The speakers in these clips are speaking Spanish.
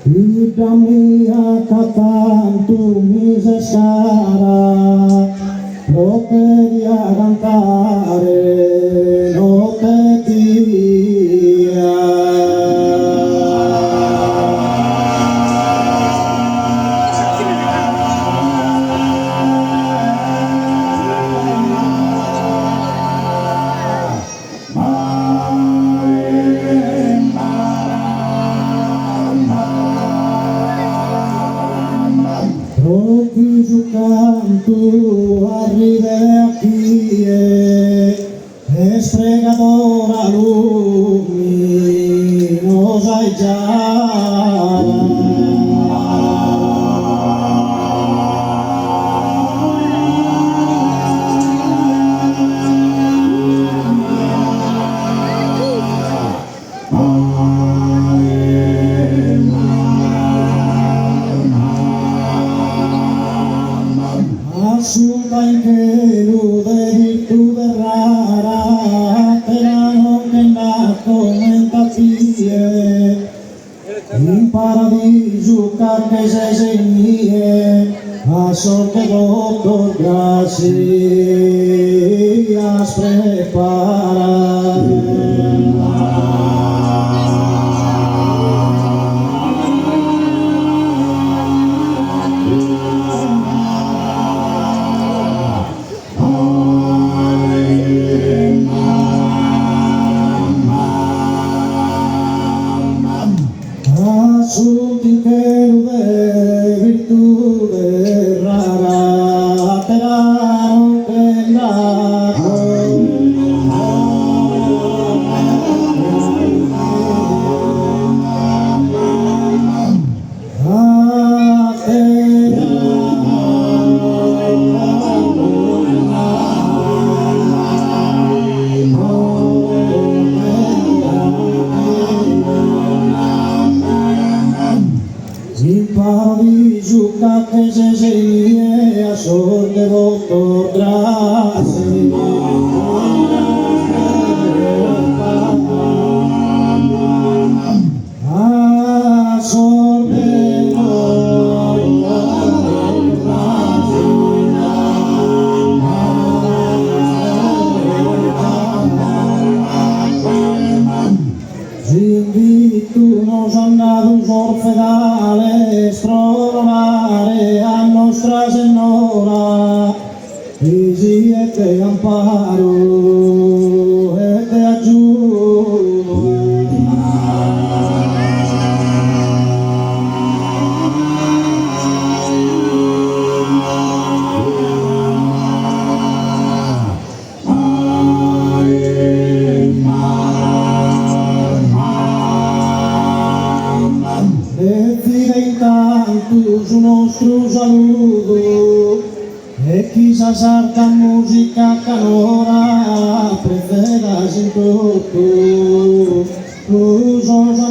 Idamia cantanto mise scara, lo quería cantare, no te dia. Canto arrive aqui esfregadora luminosa e Assunta in velo de virtude rara, però non che nato mentatie, in paradiso che se segnie, a sorte dottor gracias prepara. Assunti che de virtude rara, però che nato improvviso che se segnie a sorte dottor grazie a sorte invito nos andados orfedales trovare a Nostra Signora e te amparo e te aggiuno. Intanto o nostro saluto e chissà sarta musica canora preferas in tutto tu sos o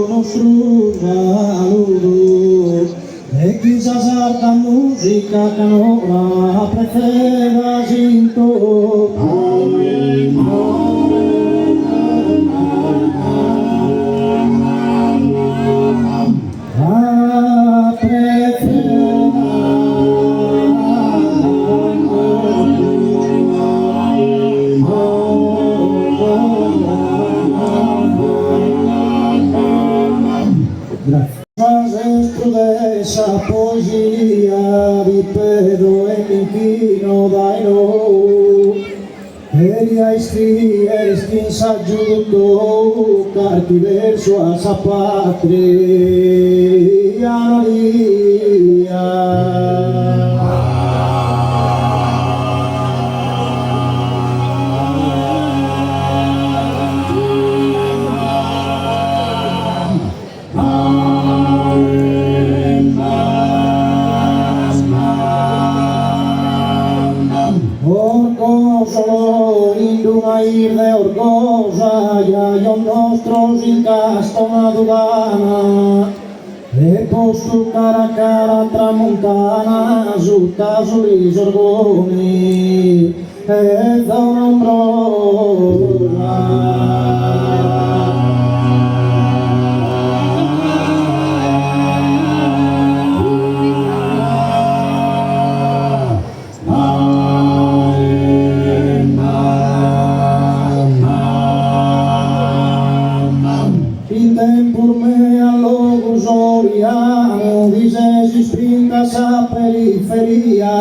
nostro saluto e chissà sarta musica canora preferas in tutto dentro dessa poesia di Pedro e m'inchino dai no queríais que eres quem se ajudou carti verso a sa patria solo in una de orgosa ya io nostro incasto una dogana e posto cara a cara tramontana sutta sui sorgoni e zona ombrosa. Esa periferia,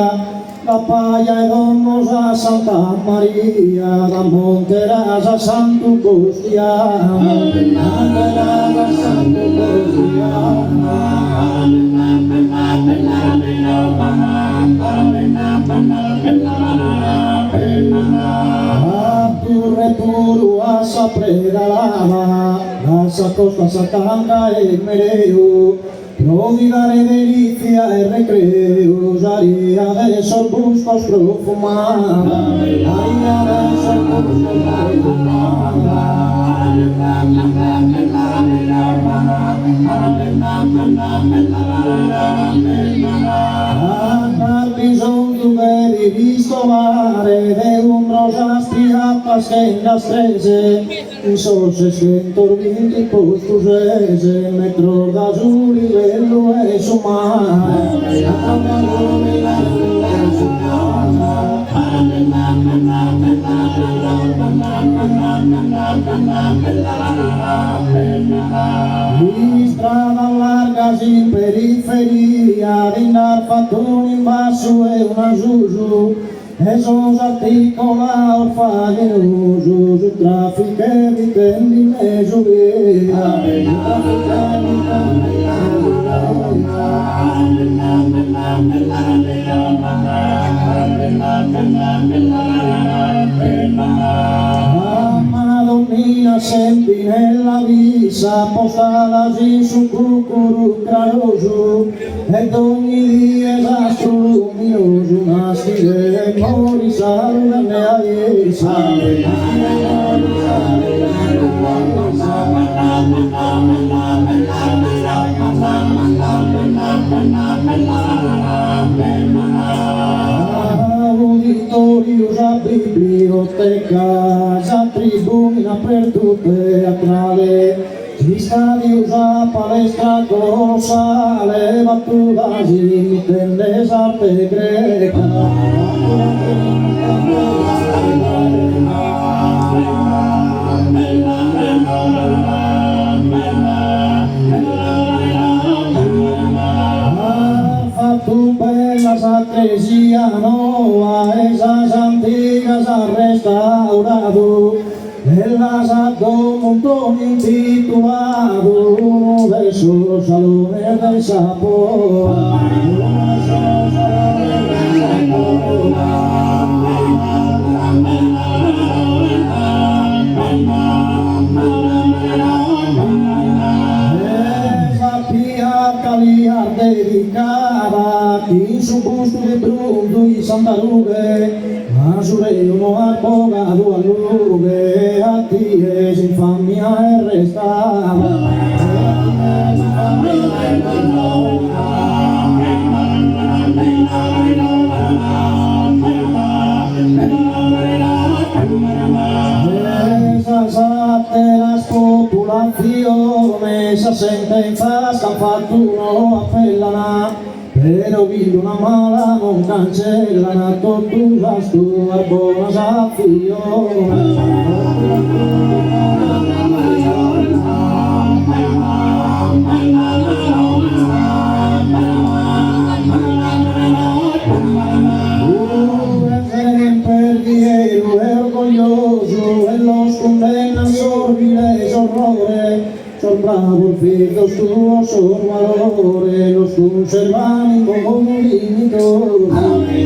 la Palla e Domos a Santa Maria, da Monteras a Santo Costia, Monteras a Santo Costia. A Turre Turu a sa predalava, a sa costa Satanca e Mereu, prodigare delizia e recreo, aria de sorbuscos profumada, aria de sorbuscos profumada. Andar bisogno di ristovare de umbrosas piatas che in las trece so 620 postos ese metro d'azzurri bello e su mare di strada larga in periferia di fatto un invaso e una giugiu e sono articola orfaginoso su traffico di tendi e giuvia Madonnina senti nella visa postata in su cucuru craroso ed ogni dia esastro luminoso una stile mori salve ne aiesa auditorios a bibliotecas a tribuna per tutte teatrale gli stadios a palestra colossale battutas imitendes arte greca Atresia nova, esas antigas ha restaurado, en las ha dado un montón intitulado, uno de esos salones de Sapoa. Dedicada in su busto di Brundo e Santarughe, ma sull'uno abbogato a lughe, a tie infamia e restava. La spopolazione sa sentenza scaffattuno appellana però vive una mala non cancellana tortura stua buona saffione son bravos figlio suo, son valore, lo conservano come dignitore.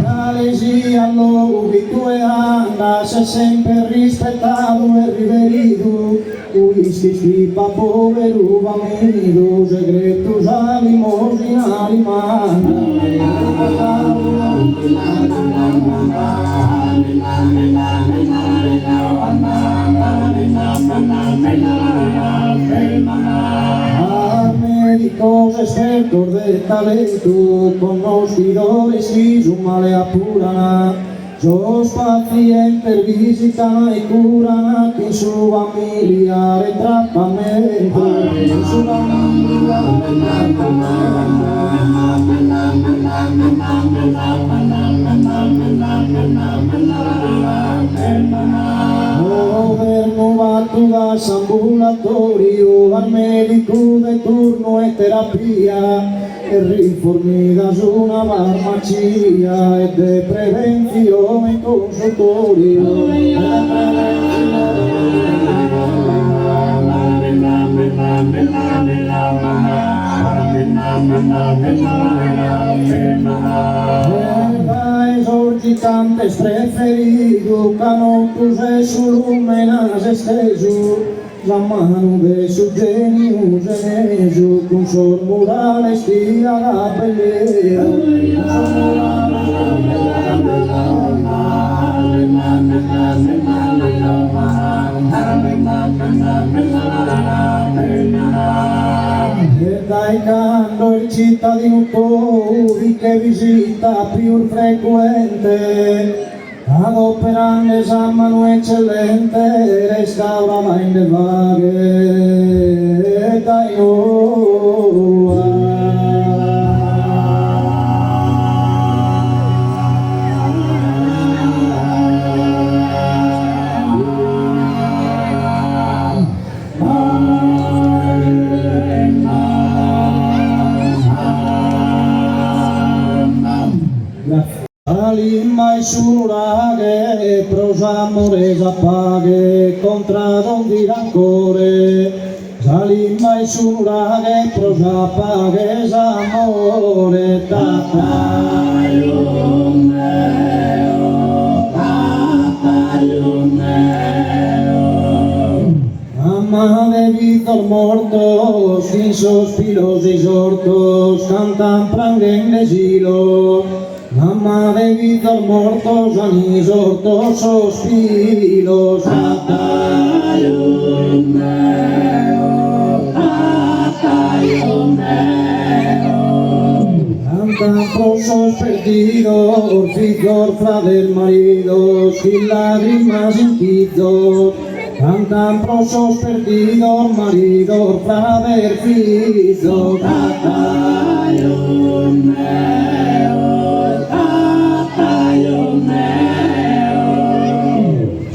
L'Alesia lo che tu e anda, sei sempre rispettato e riverito, cui Iski pa poveru vamido, segretu za limosina limana. Médicos expertos de talento, conocedores y su male apurana. Los pacientes visitan y curan aquí su familia de tratamiento. Su familia de moderno batugas ambulatorio, al médico de turno es terapia. Riformidas una farmacia e de prevenzione consultorio. Esorcitantes preferido, canotus e sulumenas esteso. La mano de su genio geneso, con sus murales tira la pelea. Daicando il cittadino che visita più frequente. Adoperando esame eccellente, restaurava in le vaghe dai Alima e surage, prosa amoresa paghe, contra don di rancore. Alima e surage, prosa paghe, amore, Mamma de Víctor mortos, sin suspiros y sortos, cantan pranguen de silo. Mamma de Víctor mortos, anis ortos, sospiros, cantan prosos perdidos, Víctor frader maridos, sin lágrimas sentidos. Cantan prosos perdidos, maridos, frader fidos,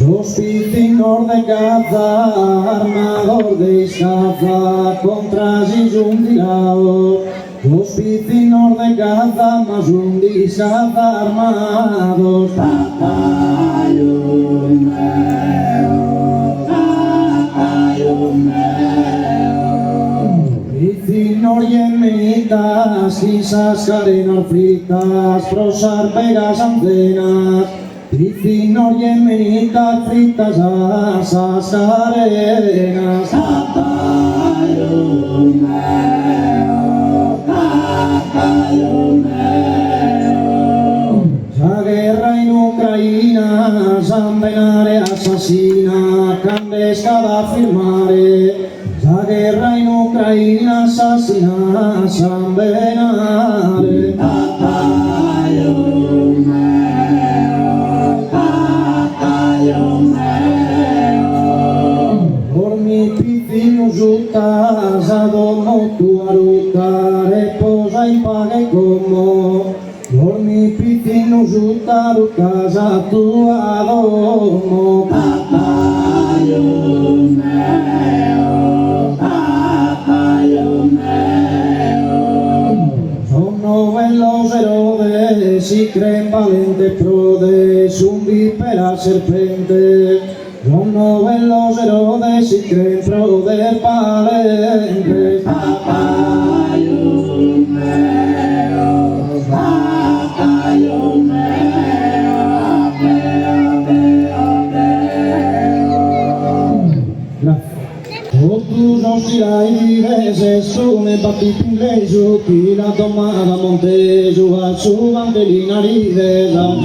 Los vecinos de Gaza, armador de Iscaza, contra Zizundilao. Los vecinos de Gaza, más un Iscaza, armados, Vecinos yemenitas, quizás cadenas fritas, prosar pegas antenas. Vecinos yemenitas, fritas, asas, cadenas. La guerra en Ucraina, sanguinaria asesina, clandestina firmare. La guerra in Ucraina assassina, sanguinaria. Dormi piccino giutta, domo tua ruta, reposa in pace como. Dormi piccino giutta, casa tua domo. Sono veloz Herodes, si creen valente prodes, un vípera serpente. Sono veloz Herodes, si creen proder valentes. tirai diverse sume battiti leso chi la domanda montejo a su bandelina ride la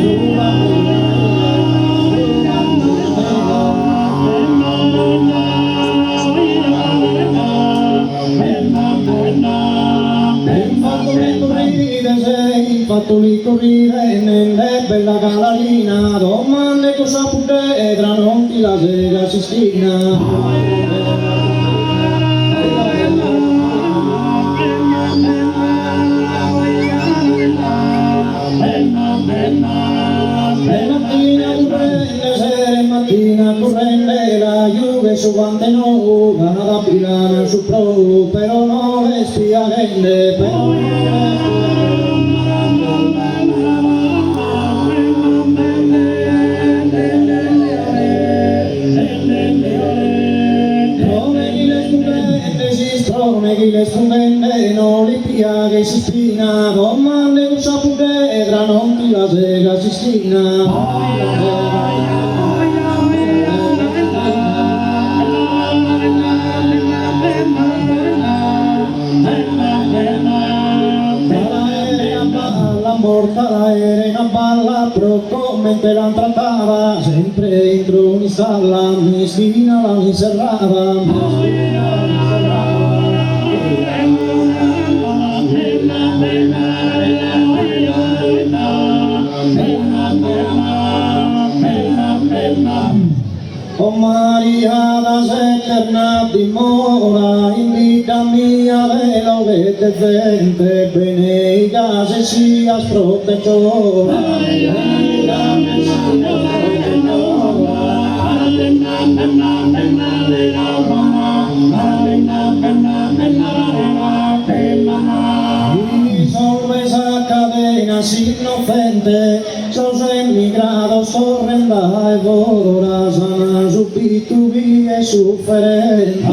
fattori correre nelle bella gallerina domande cosa puledra non ti la sega Sistina mattina corrente la Juve su quante no da Pilana su pro però non è spiagente però le studente non li piaga Sistina domande cosa puledra non ti la sega Sistina la era in balla però come te la trattava sempre entro in sala Sistina la inserrava Oh Maria da eterna dimora in vita mia velo che te sente benedica se sia protettore inocente, sos emigrado, sorrenda e ora sana subito via sofferente.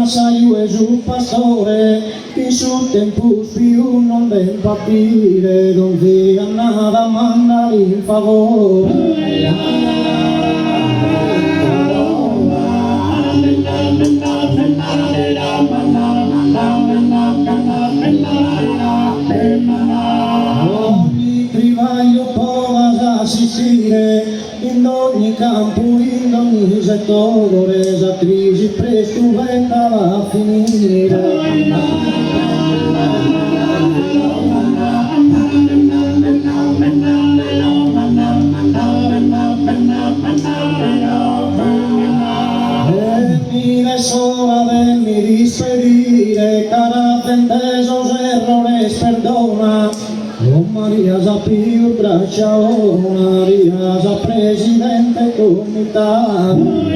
Saio e giù pastore, in sul tempo più non ben partire, non vi nada mandare in favore. Ogni trivaglio può assistere, in ogni campo, in ogni settore, la crisi presto venga a finire. E mi desora de mi dispedire, cara tendesos errores perdona. Oh Maria sa più braccia, oh Maria sa presidente comitato.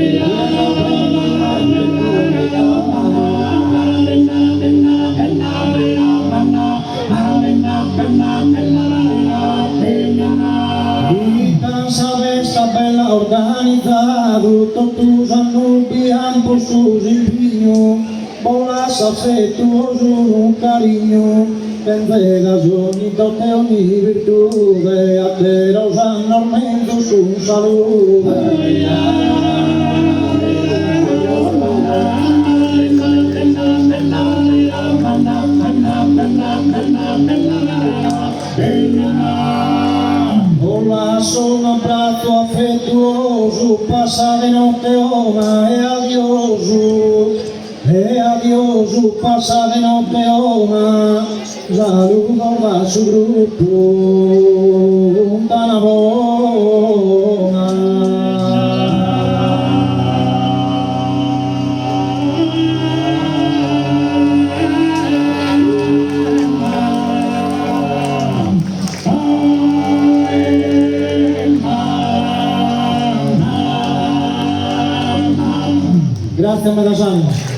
Sta bella organizzato, tutti sanno bianco su impegno, buona affettuoso un carino, tende ragioni, tutte ogni virtù, a te lo sanno almeno su un saluto. Ora sono un abbraccio affettuoso, passare notte oma e adioso, passare notte oma, saluto va su gruppo, una buona. Grazie Medasano.